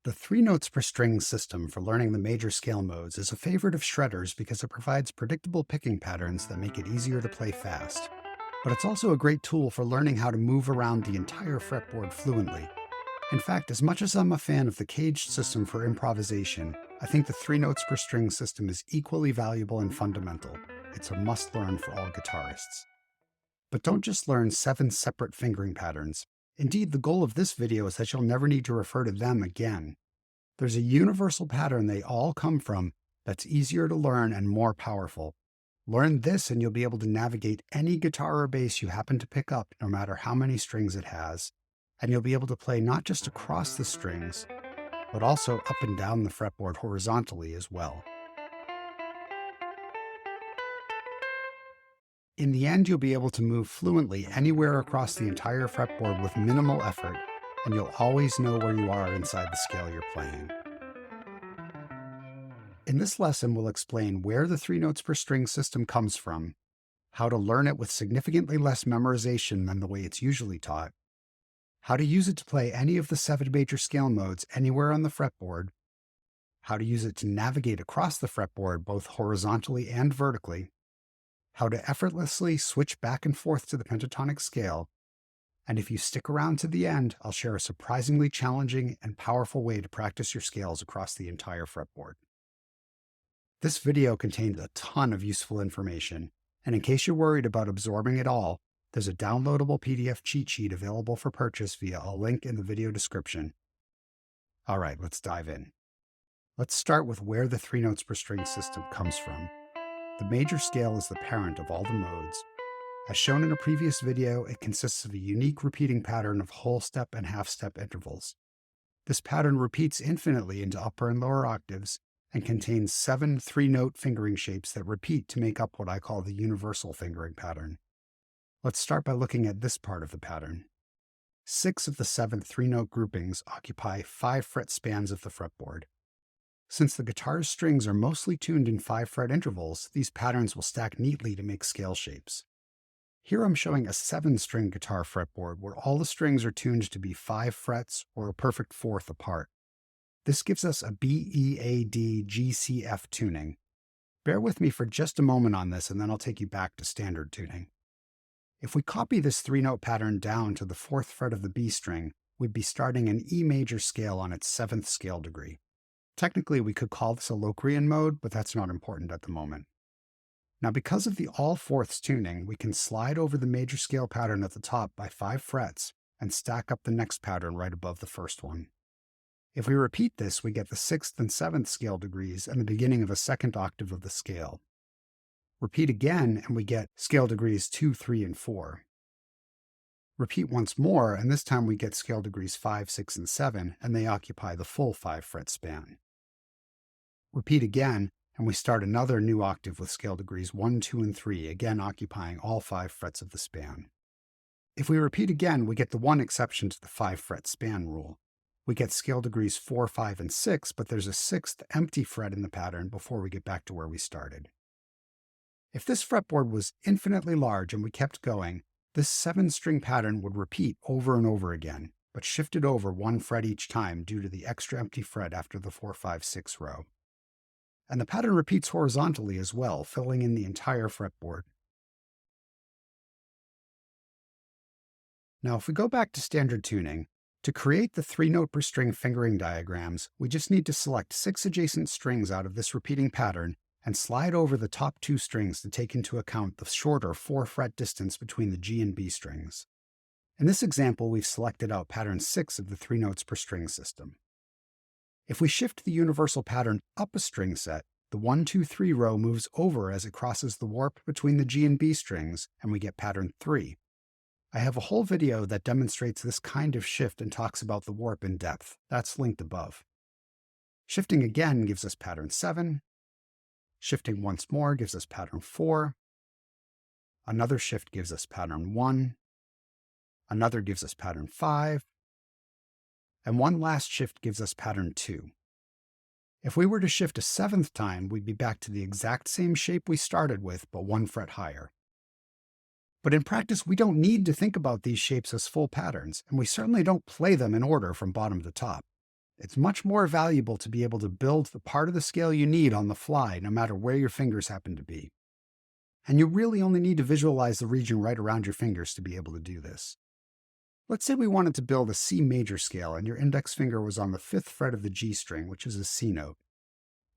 The 3 notes per string system for learning the major scale modes is a favorite of shredders because it provides predictable picking patterns that make it easier to play fast. But it's also a great tool for learning how to move around the entire fretboard fluently. In fact, as much as I'm a fan of the caged system for improvisation, I think the 3 notes per string system is equally valuable and fundamental. It's a must-learn for all guitarists. But don't just learn 7 separate fingering patterns. Indeed, the goal of this video is that you'll never need to refer to them again. There's a universal pattern they all come from that's easier to learn and more powerful. Learn this and you'll be able to navigate any guitar or bass you happen to pick up, no matter how many strings it has. And you'll be able to play not just across the strings, but also up and down the fretboard horizontally as well. In the end, you'll be able to move fluently anywhere across the entire fretboard with minimal effort, and you'll always know where you are inside the scale you're playing. In this lesson, we'll explain where the 3 notes per string system comes from, how to learn it with significantly less memorization than the way it's usually taught, how to use it to play any of the 7 major scale modes anywhere on the fretboard, how to use it to navigate across the fretboard both horizontally and vertically, how to effortlessly switch back and forth to the pentatonic scale, and if you stick around to the end, I'll share a surprisingly challenging and powerful way to practice your scales across the entire fretboard. This video contains a ton of useful information, and in case you're worried about absorbing it all, there's a downloadable PDF cheat sheet available for purchase via a link in the video description. All right, let's dive in. Let's start with where the 3 notes per string system comes from. The major scale is the parent of all the modes. As shown in a previous video, it consists of a unique repeating pattern of whole step and half step intervals. This pattern repeats infinitely into upper and lower octaves and contains 7 3-note fingering shapes that repeat to make up what I call the universal fingering pattern. Let's start by looking at this part of the pattern. 6 of the 7 3-note groupings occupy 5-fret spans of the fretboard. Since the guitar's strings are mostly tuned in 5-fret intervals, these patterns will stack neatly to make scale shapes. Here I'm showing a 7-string guitar fretboard where all the strings are tuned to be 5 frets or a perfect fourth apart. This gives us a B, E, A, D, G, C, F tuning. Bear with me for just a moment on this and then I'll take you back to standard tuning. If we copy this 3-note pattern down to the 4th fret of the B string, we'd be starting an E major scale on its 7th scale degree. Technically, we could call this a Locrian mode, but that's not important at the moment. Now, because of the all-fourths tuning, we can slide over the major scale pattern at the top by 5 frets and stack up the next pattern right above the first one. If we repeat this, we get the 6th and 7th scale degrees and the beginning of a 2nd octave of the scale. Repeat again, and we get scale degrees 2, 3, and 4. Repeat once more, and this time we get scale degrees 5, 6, and 7, and they occupy the full 5-fret span. Repeat again, and we start another new octave with scale degrees 1, 2, and 3, again occupying all 5 frets of the span. If we repeat again, we get the one exception to the 5-fret span rule. We get scale degrees 4, 5, and 6, but there's a 6th empty fret in the pattern before we get back to where we started. If this fretboard was infinitely large and we kept going, this 7-string pattern would repeat over and over again, but shifted over 1 fret each time due to the extra empty fret after the 4, 5, 6 row. And the pattern repeats horizontally as well, filling in the entire fretboard. Now, if we go back to standard tuning, to create the 3 note per string fingering diagrams, we just need to select 6 adjacent strings out of this repeating pattern and slide over the top 2 strings to take into account the shorter 4-fret distance between the G and B strings. In this example, we've selected out pattern 6 of the 3 notes per string system. If we shift the universal pattern up a string set, the 1, 2, 3 row moves over as it crosses the warp between the G and B strings, and we get pattern 3. I have a whole video that demonstrates this kind of shift and talks about the warp in depth. That's linked above. Shifting again gives us pattern 7. Shifting once more gives us pattern 4. Another shift gives us pattern 1. Another gives us pattern 5. And one last shift gives us pattern 2. If we were to shift a 7th time, we'd be back to the exact same shape we started with, but 1 fret higher. But in practice, we don't need to think about these shapes as full patterns, and we certainly don't play them in order from bottom to top. It's much more valuable to be able to build the part of the scale you need on the fly, no matter where your fingers happen to be. And you really only need to visualize the region right around your fingers to be able to do this. Let's say we wanted to build a C major scale and your index finger was on the 5th fret of the G string, which is a C note.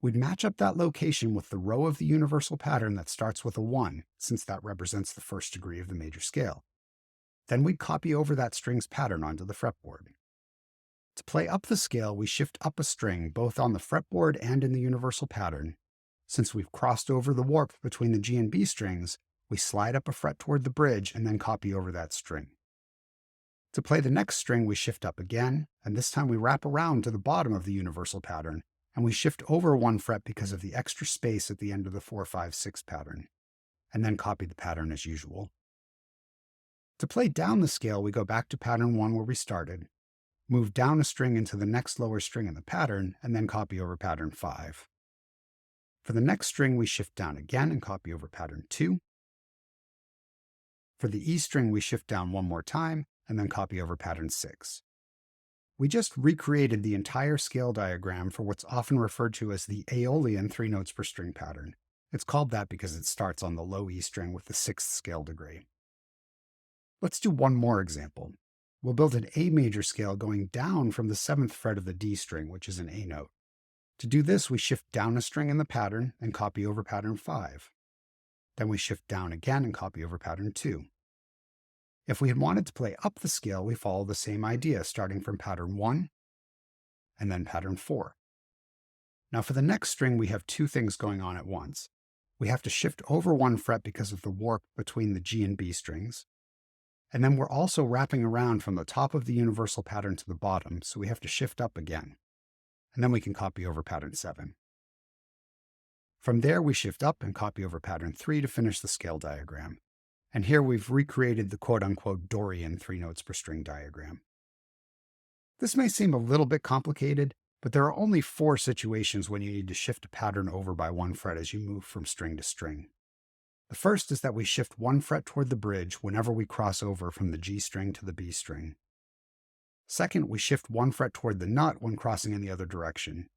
We'd match up that location with the row of the universal pattern that starts with a 1, since that represents the first degree of the major scale. Then we'd copy over that string's pattern onto the fretboard. To play up the scale, we shift up a string both on the fretboard and in the universal pattern. Since we've crossed over the warp between the G and B strings, we slide up a fret toward the bridge and then copy over that string. To play the next string, we shift up again, and this time we wrap around to the bottom of the universal pattern, and we shift over 1 fret because of the extra space at the end of the 4, 5, 6 pattern, and then copy the pattern as usual. To play down the scale, we go back to pattern 1 where we started, move down a string into the next lower string in the pattern, and then copy over pattern 5. For the next string, we shift down again and copy over pattern 2. For the E string, we shift down one more time and then copy over pattern 6. We just recreated the entire scale diagram for what's often referred to as the Aeolian 3 notes per string pattern. It's called that because it starts on the low E string with the 6th scale degree. Let's do one more example. We'll build an A major scale going down from the 7th fret of the D string, which is an A note. To do this, we shift down a string in the pattern and copy over pattern 5. Then we shift down again and copy over pattern 2. If we had wanted to play up the scale, we follow the same idea, starting from pattern 1 and then pattern 4. Now for the next string, we have 2 things going on at once. We have to shift over 1 fret because of the warp between the G and B strings. And then we're also wrapping around from the top of the universal pattern to the bottom, so we have to shift up again. And then we can copy over pattern 7. From there, we shift up and copy over pattern 3 to finish the scale diagram. And here we've recreated the quote-unquote Dorian 3 notes per string diagram. This may seem a little bit complicated, but there are only 4 situations when you need to shift a pattern over by 1 fret as you move from string to string. The first is that we shift 1 fret toward the bridge whenever we cross over from the G string to the B string. Second, we shift 1 fret toward the nut when crossing in the other direction.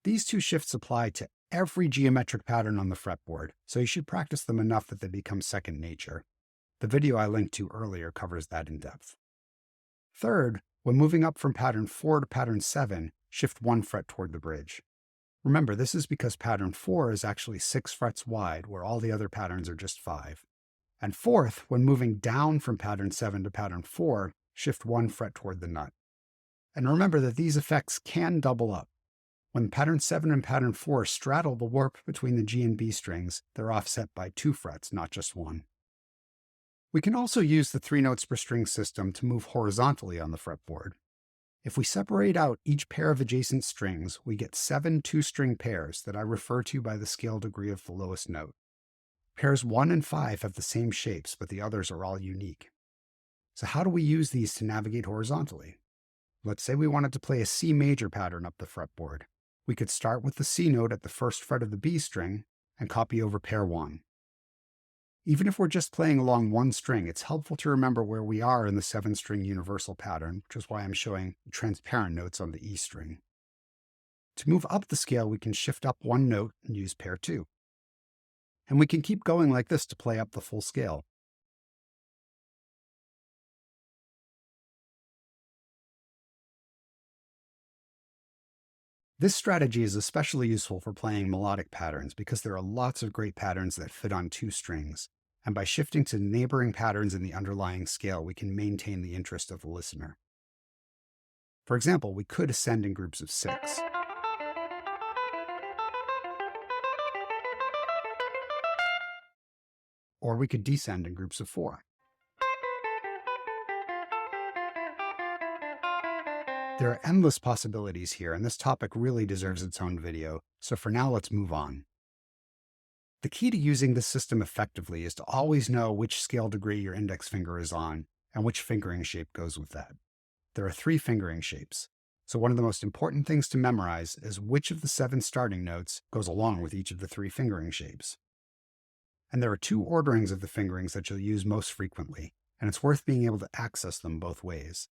These 2 shifts apply to every geometric pattern on the fretboard, so you should practice them enough that they become second nature. The video I linked to earlier covers that in depth. Third, when moving up from pattern 4 to pattern 7, shift 1 fret toward the bridge. Remember, this is because pattern 4 is actually 6 frets wide, where all the other patterns are just 5. And fourth, when moving down from pattern 7 to pattern 4, shift 1 fret toward the nut. And remember that these effects can double up. When pattern 7 and pattern 4 straddle the warp between the G and B strings, they're offset by 2 frets, not just 1. We can also use the 3 notes per string system to move horizontally on the fretboard. If we separate out each pair of adjacent strings, we get 7 2-string pairs that I refer to by the scale degree of the lowest note. Pairs 1 and 5 have the same shapes, but the others are all unique. So how do we use these to navigate horizontally? Let's say we wanted to play a C major pattern up the fretboard. We could start with the C note at the 1st fret of the B string and copy over pair 1. Even if we're just playing along one string, it's helpful to remember where we are in the 7-string universal pattern, which is why I'm showing transparent notes on the E string. To move up the scale, we can shift up 1 note and use pair 2. And we can keep going like this to play up the full scale. This strategy is especially useful for playing melodic patterns because there are lots of great patterns that fit on 2 strings, and by shifting to neighboring patterns in the underlying scale, we can maintain the interest of the listener. For example, we could ascend in groups of 6. Or we could descend in groups of 4. There are endless possibilities here, and this topic really deserves its own video, so for now let's move on. The key to using this system effectively is to always know which scale degree your index finger is on, and which fingering shape goes with that. There are 3 fingering shapes, so one of the most important things to memorize is which of the 7 starting notes goes along with each of the 3 fingering shapes. And there are 2 orderings of the fingerings that you'll use most frequently, and it's worth being able to access them both ways.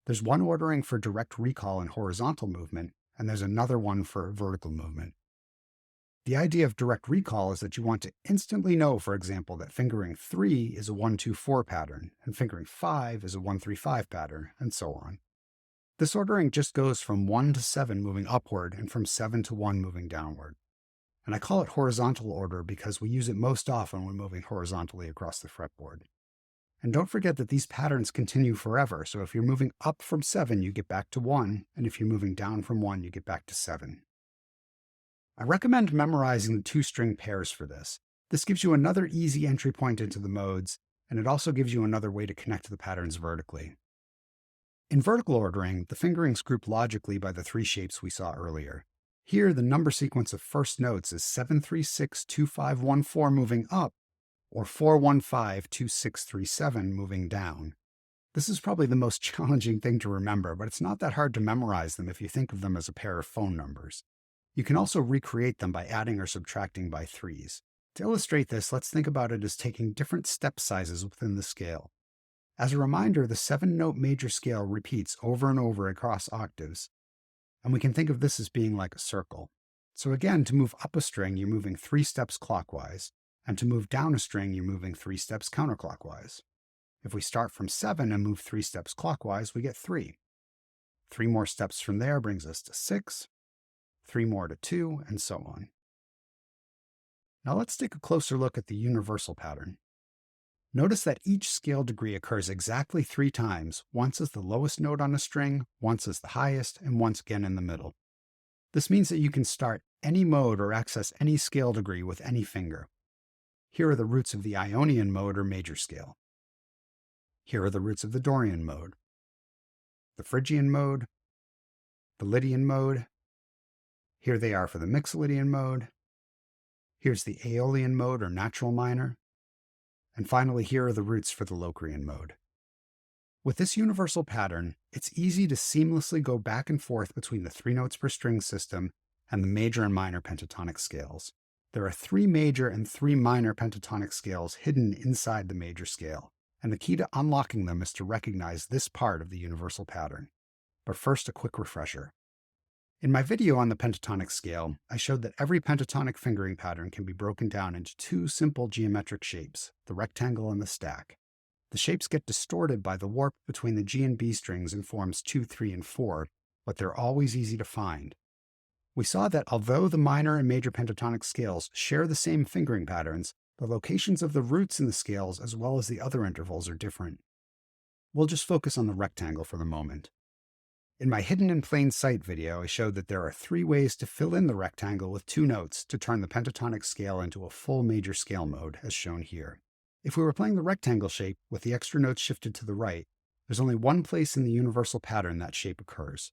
There's one ordering for direct recall and horizontal movement, and there's another one for vertical movement. The idea of direct recall is that you want to instantly know, for example, that fingering 3 is a 1-2-4 pattern, and fingering 5 is a 1-3-5 pattern, and so on. This ordering just goes from 1 to 7 moving upward and from 7 to 1 moving downward. And I call it horizontal order because we use it most often when moving horizontally across the fretboard. And don't forget that these patterns continue forever, so if you're moving up from 7, you get back to 1, and if you're moving down from 1, you get back to 7. I recommend memorizing the 2-string pairs for this. This gives you another easy entry point into the modes, and it also gives you another way to connect the patterns vertically. In vertical ordering, the fingerings group logically by the 3 shapes we saw earlier. Here, the number sequence of first notes is 7-3-6-2-5-1-4 moving up, or 4-1-5-2-6-3-7 moving down. This is probably the most challenging thing to remember, but it's not that hard to memorize them if you think of them as a pair of phone numbers. You can also recreate them by adding or subtracting by 3s. To illustrate this, let's think about it as taking different step sizes within the scale. As a reminder, the 7-note major scale repeats over and over across octaves, and we can think of this as being like a circle. So again, to move up a string, you're moving 3 steps clockwise, and to move down a string, you're moving 3 steps counterclockwise. If we start from 7 and move 3 steps clockwise, we get 3. 3 more steps from there brings us to 6, 3 more to 2, and so on. Now let's take a closer look at the universal pattern. Notice that each scale degree occurs exactly 3 times, once as the lowest note on a string, once as the highest, and once again in the middle. This means that you can start any mode or access any scale degree with any finger. Here are the roots of the Ionian mode or major scale. Here are the roots of the Dorian mode, the Phrygian mode, the Lydian mode. Here they are for the Mixolydian mode. Here's the Aeolian mode or natural minor. And finally, here are the roots for the Locrian mode. With this universal pattern, it's easy to seamlessly go back and forth between the 3 notes per string system and the major and minor pentatonic scales. There are 3 major and 3 minor pentatonic scales hidden inside the major scale, and the key to unlocking them is to recognize this part of the universal pattern. But first, a quick refresher. In my video on the pentatonic scale, I showed that every pentatonic fingering pattern can be broken down into 2 simple geometric shapes, the rectangle and the stack. The shapes get distorted by the warp between the G and B strings in forms 2, 3, and 4, but they're always easy to find. We saw that although the minor and major pentatonic scales share the same fingering patterns, the locations of the roots in the scales as well as the other intervals are different. We'll just focus on the rectangle for the moment. In my Hidden in Plain Sight video, I showed that there are 3 ways to fill in the rectangle with 2 notes to turn the pentatonic scale into a full major scale mode, as shown here. If we were playing the rectangle shape with the extra notes shifted to the right, there's only one place in the universal pattern that shape occurs.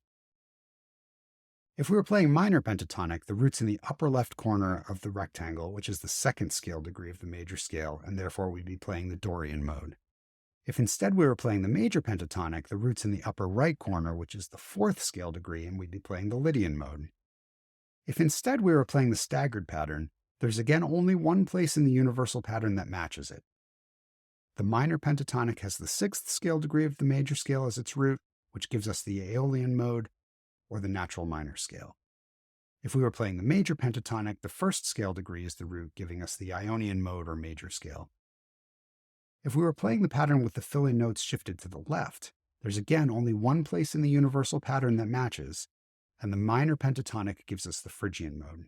If we were playing minor pentatonic, the root's in the upper left corner of the rectangle, which is the 2nd scale degree of the major scale, and therefore we'd be playing the Dorian mode. If instead we were playing the major pentatonic, the root's in the upper right corner, which is the 4th scale degree, and we'd be playing the Lydian mode. If instead we were playing the staggered pattern, there's again only one place in the universal pattern that matches it. The minor pentatonic has the 6th scale degree of the major scale as its root, which gives us the Aeolian mode, or the natural minor scale. If we were playing the major pentatonic, the 1st scale degree is the root, giving us the Ionian mode or major scale. If we were playing the pattern with the fill-in notes shifted to the left, there's again only one place in the universal pattern that matches, and the minor pentatonic gives us the Phrygian mode,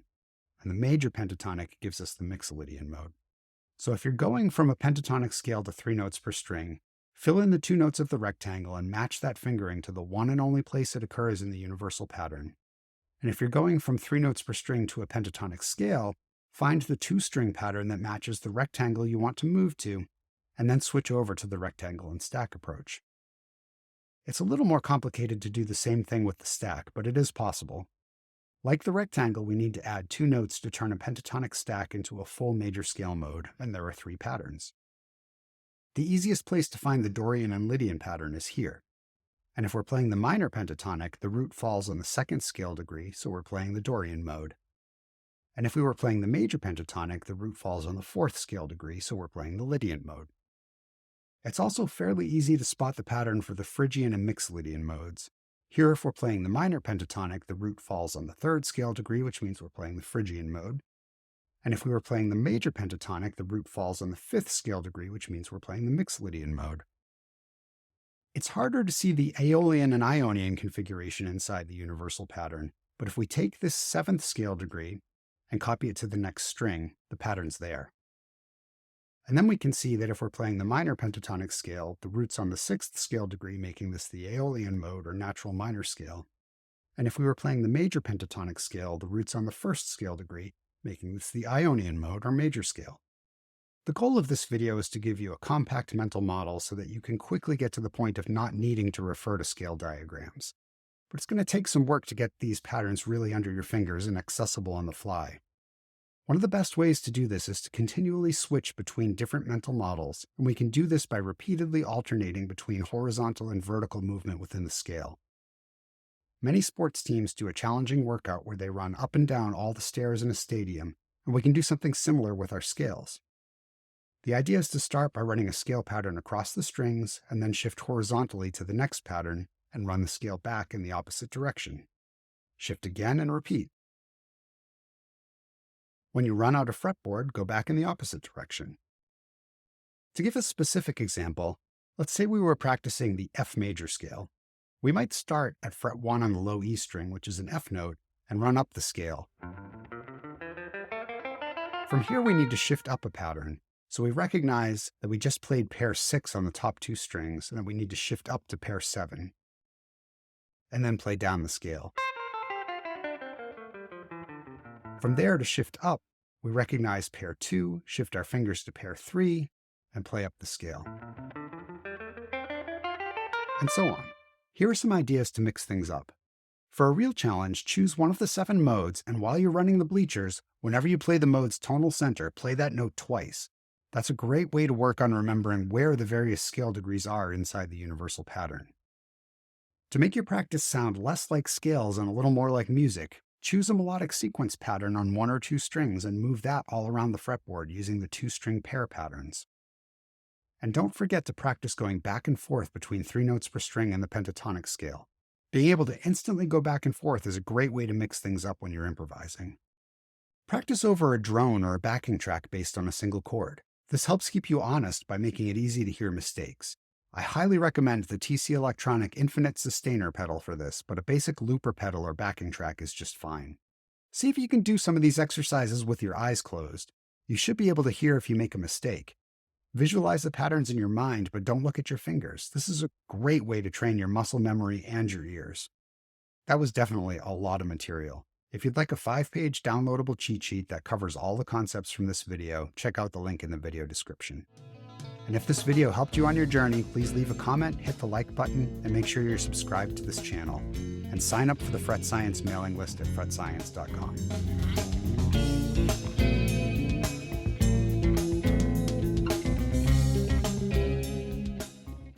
and the major pentatonic gives us the Mixolydian mode. So if you're going from a pentatonic scale to 3 notes per string, fill in the 2 notes of the rectangle and match that fingering to the one and only place it occurs in the universal pattern. And if you're going from 3 notes per string to a pentatonic scale, find the 2-string pattern that matches the rectangle you want to move to, and then switch over to the rectangle and stack approach. It's a little more complicated to do the same thing with the stack, but it is possible. Like the rectangle, we need to add 2 notes to turn a pentatonic stack into a full major scale mode, and there are 3 patterns. The easiest place to find the Dorian and Lydian pattern is here. And if we're playing the minor pentatonic, the root falls on the 2nd scale degree, so we're playing the Dorian mode. And if we were playing the major pentatonic, the root falls on the 4th scale degree, so we're playing the Lydian mode. It's also fairly easy to spot the pattern for the Phrygian and Mixolydian modes. Here, if we're playing the minor pentatonic, the root falls on the 3rd scale degree, which means we're playing the Phrygian mode. And if we were playing the major pentatonic, the root falls on the 5th scale degree, which means we're playing the Mixolydian mode. It's harder to see the Aeolian and Ionian configuration inside the universal pattern, but if we take this 7th scale degree and copy it to the next string, the pattern's there. And then we can see that if we're playing the minor pentatonic scale, the root's on the 6th scale degree, making this the Aeolian mode or natural minor scale. And if we were playing the major pentatonic scale, the root's on the 1st scale degree, making this the Ionian mode or major scale. The goal of this video is to give you a compact mental model so that you can quickly get to the point of not needing to refer to scale diagrams. But it's going to take some work to get these patterns really under your fingers and accessible on the fly. One of the best ways to do this is to continually switch between different mental models, and we can do this by repeatedly alternating between horizontal and vertical movement within the scale. Many sports teams do a challenging workout where they run up and down all the stairs in a stadium, and we can do something similar with our scales. The idea is to start by running a scale pattern across the strings and then shift horizontally to the next pattern and run the scale back in the opposite direction. Shift again and repeat. When you run out of fretboard, go back in the opposite direction. To give a specific example, let's say we were practicing the F major scale. We might start at fret 1 on the low E string, which is an F note, and run up the scale. From here, we need to shift up a pattern. So we recognize that we just played pair 6 on the top 2 strings, and that we need to shift up to pair 7, and then play down the scale. From there, to shift up, we recognize pair 2, shift our fingers to pair 3, and play up the scale. And so on. Here are some ideas to mix things up. For a real challenge, choose one of the 7 modes, and while you're running the bleachers, whenever you play the mode's tonal center, play that note twice. That's a great way to work on remembering where the various scale degrees are inside the universal pattern. To make your practice sound less like scales and a little more like music, choose a melodic sequence pattern on 1 or 2 strings and move that all around the fretboard using the 2-string pair patterns. And don't forget to practice going back and forth between 3 notes per string in the pentatonic scale. Being able to instantly go back and forth is a great way to mix things up when you're improvising. Practice over a drone or a backing track based on a single chord. This helps keep you honest by making it easy to hear mistakes. I highly recommend the TC Electronic Infinite Sustainer pedal for this, but a basic looper pedal or backing track is just fine. See if you can do some of these exercises with your eyes closed. You should be able to hear if you make a mistake. Visualize the patterns in your mind, but don't look at your fingers. This is a great way to train your muscle memory and your ears. That was definitely a lot of material. If you'd like a 5-page downloadable cheat sheet that covers all the concepts from this video, check out the link in the video description. And if this video helped you on your journey, please leave a comment, hit the like button, and make sure you're subscribed to this channel. And sign up for the Fret Science mailing list at fretscience.com.